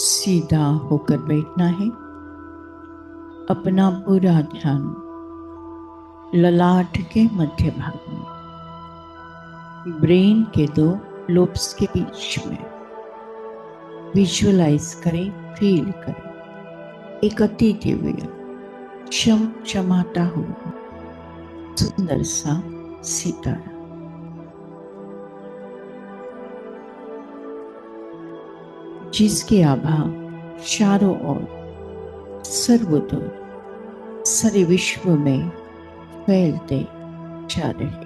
सीधा होकर बैठना है। अपना पूरा ध्यान ललाट के मध्य भाग में, ब्रेन के दो लोब्स के बीच में विजुअलाइज करें, फील करें एक अति दिव्य चमचमाता हुआ सुंदर सा सितारा, जिसकी आभा चारों ओर सर्वदूर सारे विश्व में फैलते जा रहे।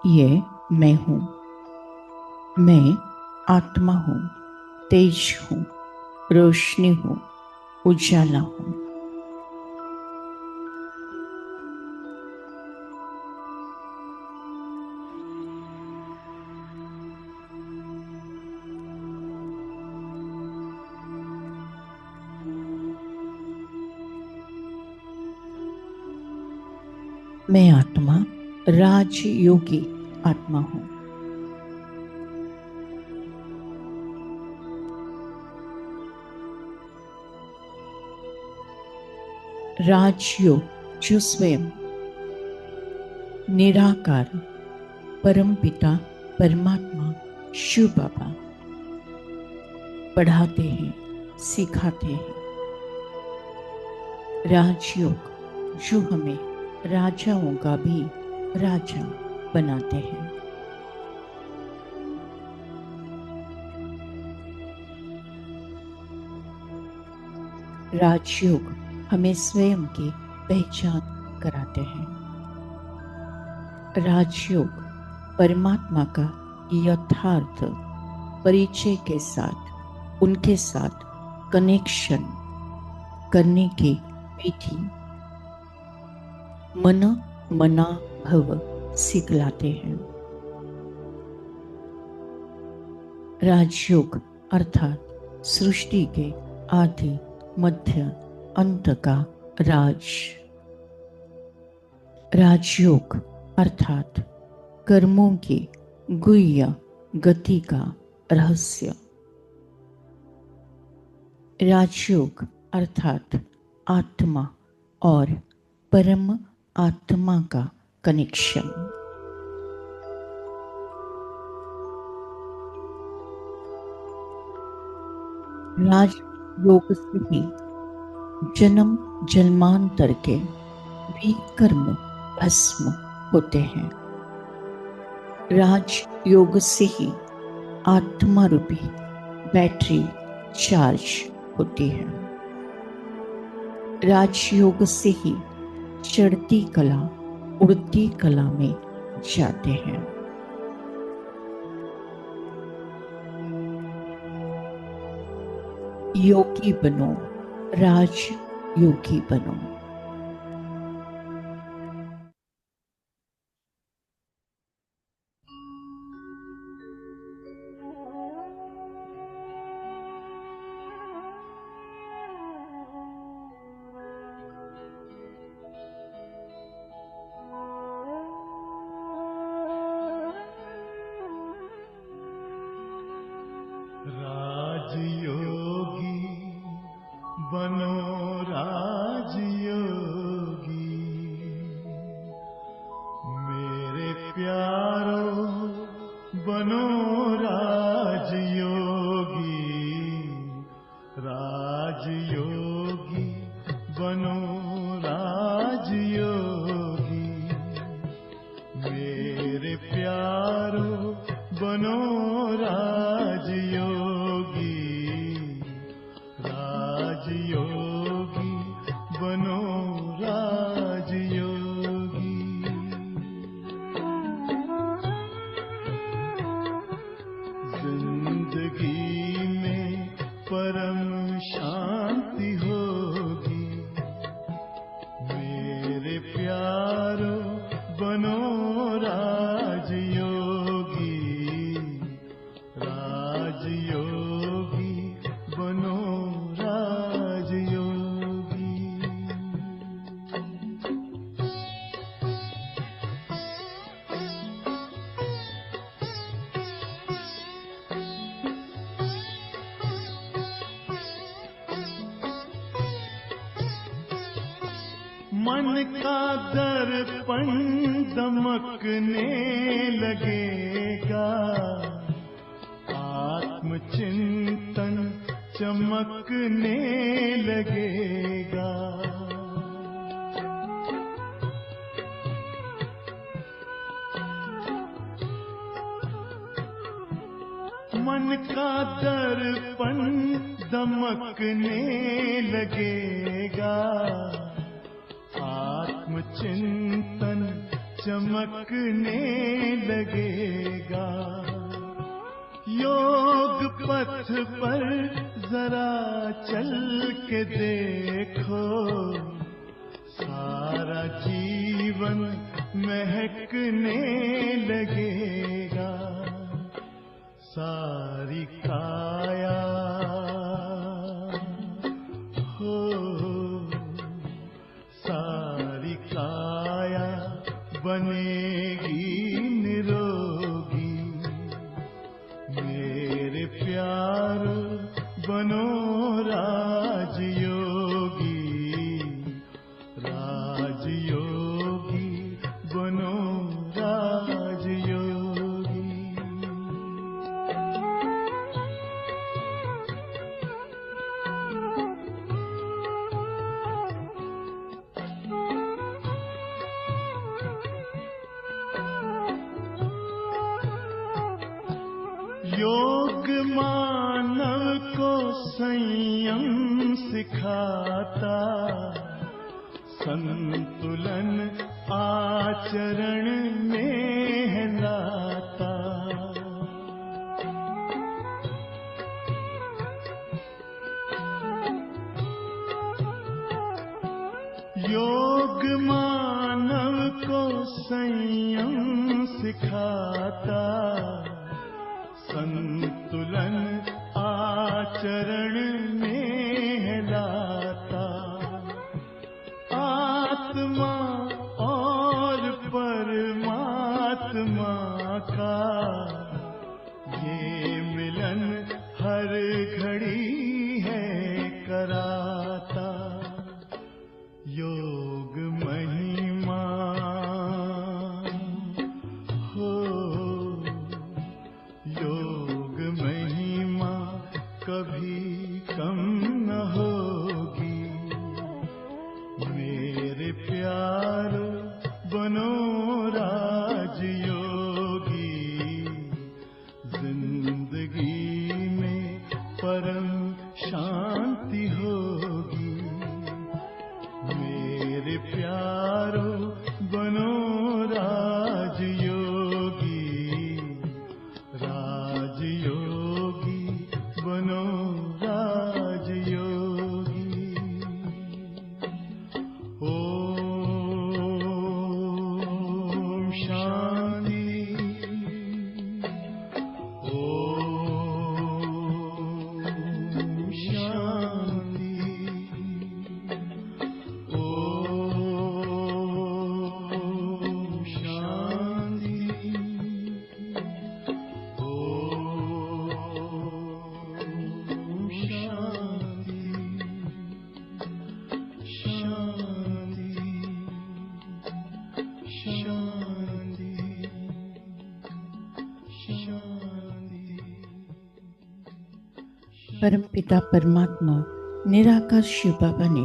ये मैं हूं, मैं आत्मा हूं, तेज हूं, रोशनी हूं, उजाला हूं। मैं आत्मा राजयोगी आत्मा हूं। राजयोग जो स्वयं निराकार परमपिता परमात्मा शिव बाबा पढ़ाते हैं, सिखाते हैं। राजयोग जो हमें राजाओं का भी राजा बनाते हैं। राजयोग हमें स्वयं की पहचान कराते हैं। राजयोग परमात्मा का यथार्थ परिचय के साथ उनके साथ कनेक्शन करने की विधि मन मना भव सिखलाते हैं। राजयोग अर्थात सृष्टि के आदि मध्य अंत का राज। राजयोग अर्थात कर्मों की गुह्य गति का रहस्य। राजयोग अर्थात आत्मा और परम आत्मा का कनेक्शन। राजयोग से ही जन्म जन्मांतर के भी कर्म भस्म होते हैं। राजयोग से ही आत्मा रूपी बैटरी चार्ज होती है। राजयोग से ही चढ़ती कला उड़ती कला में जाते हैं। योगी बनो, राज योगी बनो। राजयोगी बनो, राजयोगी मेरे प्यारो बनो राजयोगी। राजयोगी बनो राजयोगी मेरे प्यारो बनो राजयोगी। राजयोगी बनो राजयोगी। जिंदगी में परम शांति होगी मेरे प्यारो बनो राजयोगी। राजयोगी बनो राजयोगी। मन का दर्पण दमकने लगेगा, आत्मचिंतन चमकने लगेगा। मन का दर्पण दमकने लगेगा, आत्मचिंतन चमकने लगेगा। योग पथ पर जरा चल के देखो, सारा जीवन महकने लगेगा। सारी काया हो, सारी काया बनेगी निरोगी। मेरे प्यारो बनो राजयोगी, राजयोगी बनो राजयोगी। योग मानव को संयम सिखाता, संतुलन आचरण में लाता। योग मानव को संयम सिखाता, संतुलन आचरण में लाता। आत्मा और परमात्मा का ये मिलन हर घड़ी है कराता। योग महिमा हो, योग महिमा कभी कम न होगी। मेरे प्यारो बनो राजयोगी, जिंदगी में परम शांति होगी। मेरे प्यारो बनो राजयोगी, राजयोगी बनो राजयोगी। ओम शांति, ओम शांति, ओम शांति, ओम शांति, शांति, शांति, शांति। परमपिता परमात्मा निराकार शिव बाबा ने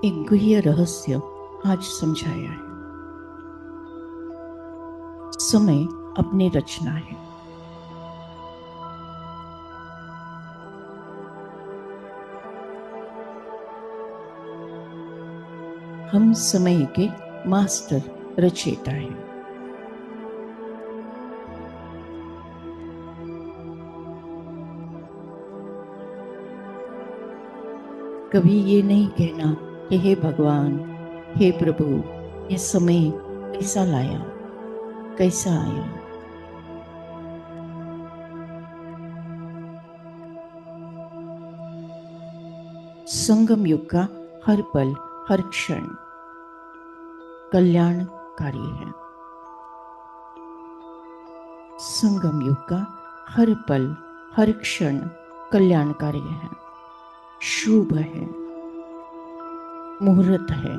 एक गुह्य रहस्य आज समझाया है। समय अपनी रचना है। हम समय के मास्टर रचयिता हैं। कभी ये नहीं कहना कि हे भगवान, हे प्रभु, ये समय कैसा लाया, कैसा आया। संगम युग का हर पल हर क्षण कल्याणकारी है। संगम युग का हर पल हर क्षण कल्याणकारी है, शुभ है। मुहूर्त है।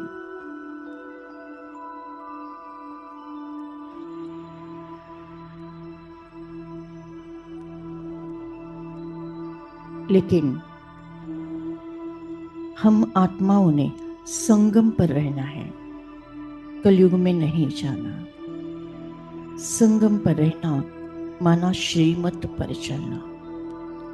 लेकिन हम आत्माओं ने संगम पर रहना है, कलयुग में नहीं जाना। संगम पर रहना माना श्रीमत पर चलना।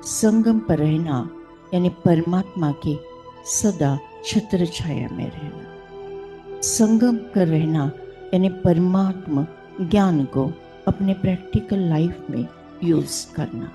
संगम पर रहना यानी परमात्मा की सदा छत्र छाया में रहना। संगम कर रहना यानी परमात्मा ज्ञान को अपने प्रैक्टिकल लाइफ में यूज करना।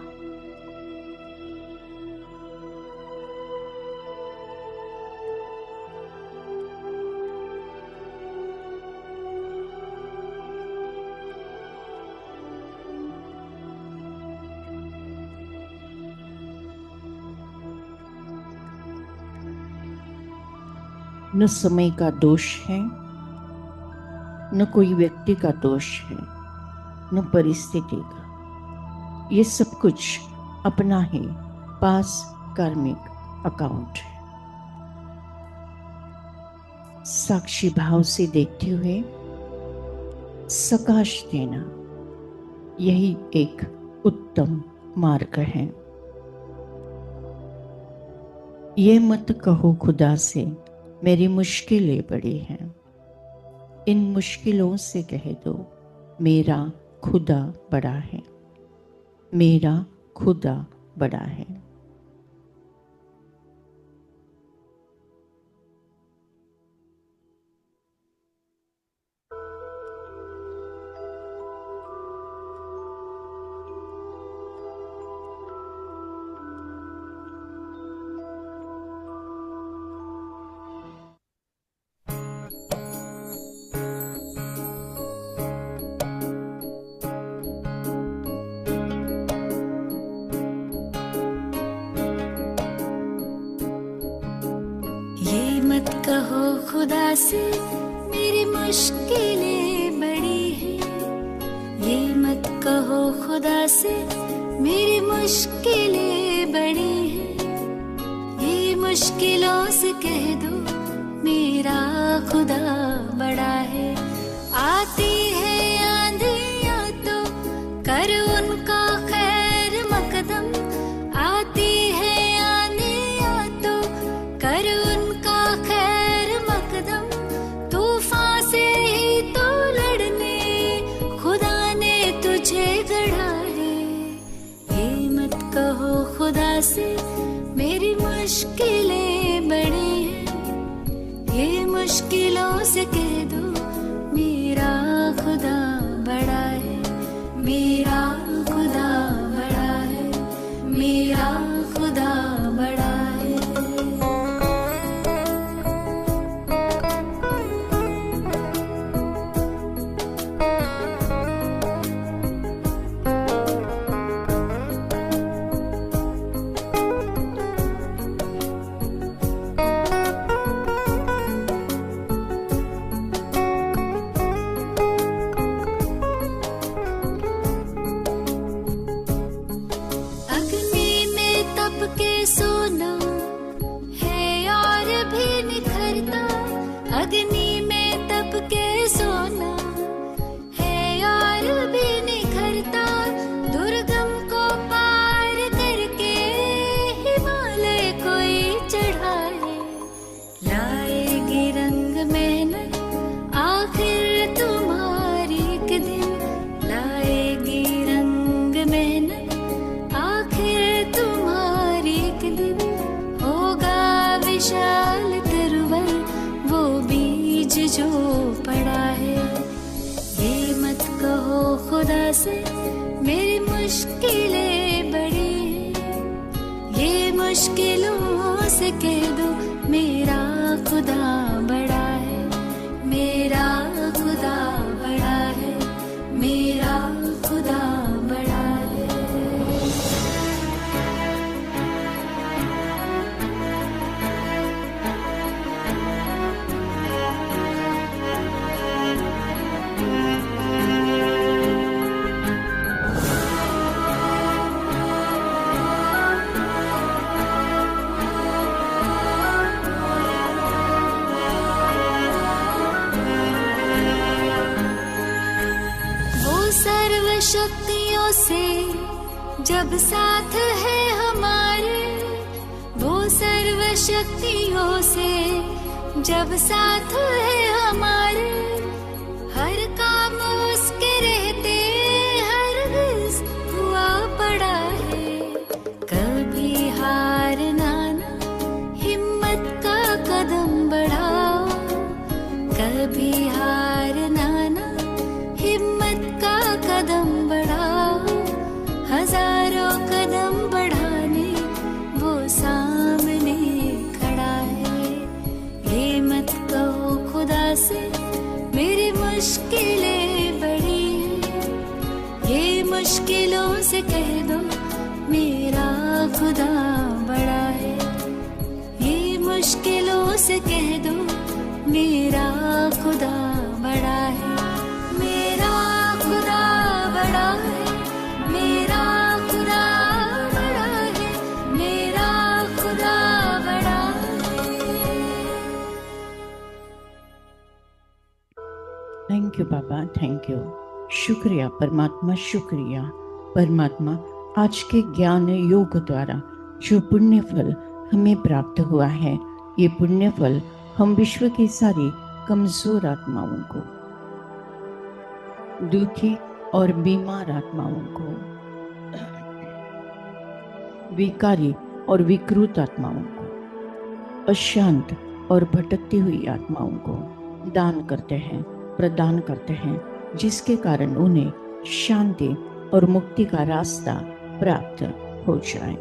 न समय का दोष है, न कोई व्यक्ति का दोष है, न परिस्थिति का। ये सब कुछ अपना ही पास कार्मिक अकाउंट है। साक्षी भाव से देखते हुए सकाश देना, यही एक उत्तम मार्ग है। ये मत कहो खुदा से मेरी मुश्किलें बड़ी हैं। इन मुश्किलों से कह दो मेरा खुदा बड़ा है, मेरा खुदा बड़ा है। कहो खुदा से मेरी मुश्किलें बड़ी हैं। ये मत कहो खुदा से मेरी मुश्किलें बड़ी हैं। ये मुश्किलों से कह दो मेरा खुदा बड़ा है। आती है आंधियाँ तो कर उनका खैर मकदम। आती है आंधियाँ तो कर उनका खैर मकदम। तूफान से ही तो लड़ने खुदा ने तुझे गढ़ा है। ये मत कहो खुदा से मेरी मुश्किलें बड़ी हैं। ये मुश्किलों से कह दो मेरा खुदा बड़ा है। मेरा खुदा बड़ा है। मेरा खुदा बड़ा है। सोना है और भी निखरता। अग्नि में तप के सोना है और भी निखरता। दुर्गम को पार करके हिमालय कोई चढ़ा है। लाएगी रंग मेहनत आखिर तुम्हारी एक दिन। लाएगी रंग मेहनत आखिर तुम्हारी एक दिन। होगा विशाल तरवर वो बीज जो पड़ा है। ये मत कहो खुदा से मेरी मुश्किलें बड़ी हैं। ये मुश्किलों से कह दो मेरा खुदा बड़ा है। मेरा खुदा बड़ा है। मेरा खुदा बड़ा है। शक्तियों से जब साथ है हमारे, वो सर्व शक्तियों से जब साथ है हमारे, हर काम उसके रहते हरगिज़ हुआ पड़ा है। कभी हारना ना, हिम्मत का कदम बढ़ाओ, कभी हारना ना, हिम्मत का कदम बढ़ाओ। हजारों कदम बढ़ाने वो सामने खड़ा है। ये मत कहो खुदा से मेरी मुश्किलें बड़ी हैं, ये मुश्किलों से कह दो मेरा खुदा बड़ा है। ये मुश्किलों से कह दो मेरा खुदा बड़ा है। मेरा खुदा बड़ा है, मेरा खुदा बड़ा है, मेरा खुदा बड़ा है। Thank you Baba, thank you. शुक्रिया परमात्मा, शुक्रिया परमात्मा। आज के ज्ञान योग द्वारा जो पुण्य फल हमें प्राप्त हुआ है, ये पुण्य फल हम विश्व की सारी कमजोर आत्माओं को, दुखी और बीमार आत्माओं को, विकारी और विकृत आत्माओं को, अशांत और भटकती हुई आत्माओं को दान करते हैं, प्रदान करते हैं, जिसके कारण उन्हें शांति और मुक्ति का रास्ता प्राप्त हो जाए।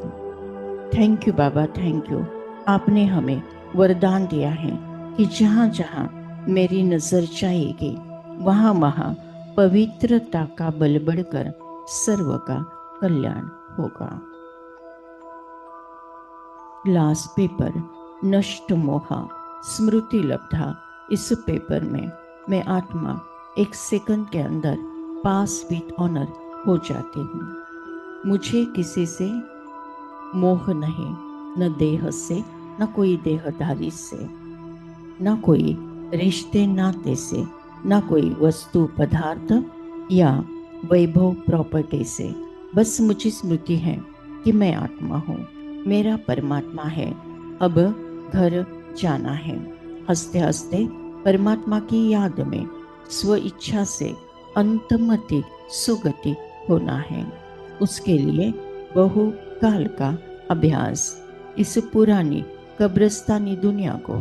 Thank you Baba, thank you. आपने हमें वरदान दिया है कि जहाँ जहाँ मेरी नजर जाएगी वहाँ वहाँ पवित्रता का बल बढ़कर सर्व का कल्याण होगा। लास्ट पेपर, नष्ट मोहा स्मृति लब्धा। इस पेपर में मैं आत्मा एक सेकंड के अंदर पास विथ ऑनर हो जाती हूँ। मुझे किसी से मोह नहीं, न देह से, न कोई देहधारी से, न कोई रिश्ते नाते से, न कोई वस्तु पदार्थ या वैभव प्रॉपर्टी से। बस मुझे स्मृति है कि मैं आत्मा हूँ, मेरा परमात्मा है, अब घर जाना है। हंसते हंसते परमात्मा की याद में स्व इच्छा से अंतमति सुगति होना है। उसके लिए बहु काल का अभ्यास। इस पुरानी कब्रिस्तानी दुनिया को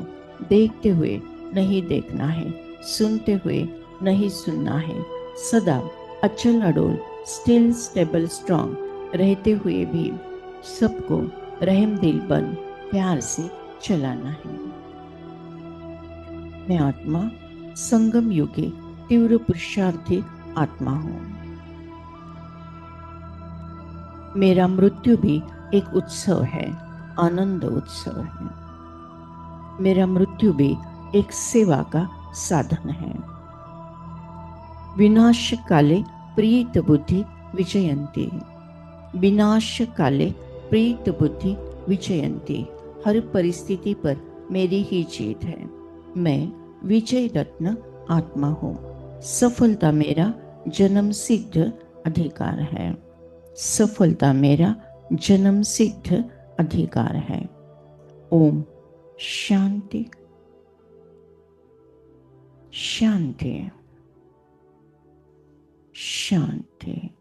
देखते हुए नहीं देखना है, सुनते हुए नहीं सुनना है। सदा अचल अडोल, स्टिल स्टेबल स्ट्रॉन्ग रहते हुए भी सबको रहम दिल बन प्यार से चलाना है। मैं आत्मा संगम युगे तीव्र पुरुषार्थी आत्मा हूँ। मेरा मृत्यु भी एक उत्सव है, आनंद उत्सव है। मेरा मृत्यु भी एक सेवा का साधन है। विनाश काले प्रीत बुद्धि विजयंती, विनाश काले प्रीत बुद्धि विजयंती। हर परिस्थिति पर मेरी ही जीत है। मैं विजय रत्न आत्मा हूँ। सफलता मेरा जन्म सिद्ध अधिकार है। सफलता मेरा जन्म सिद्ध अधिकार है। ओम शांति शांति शांति।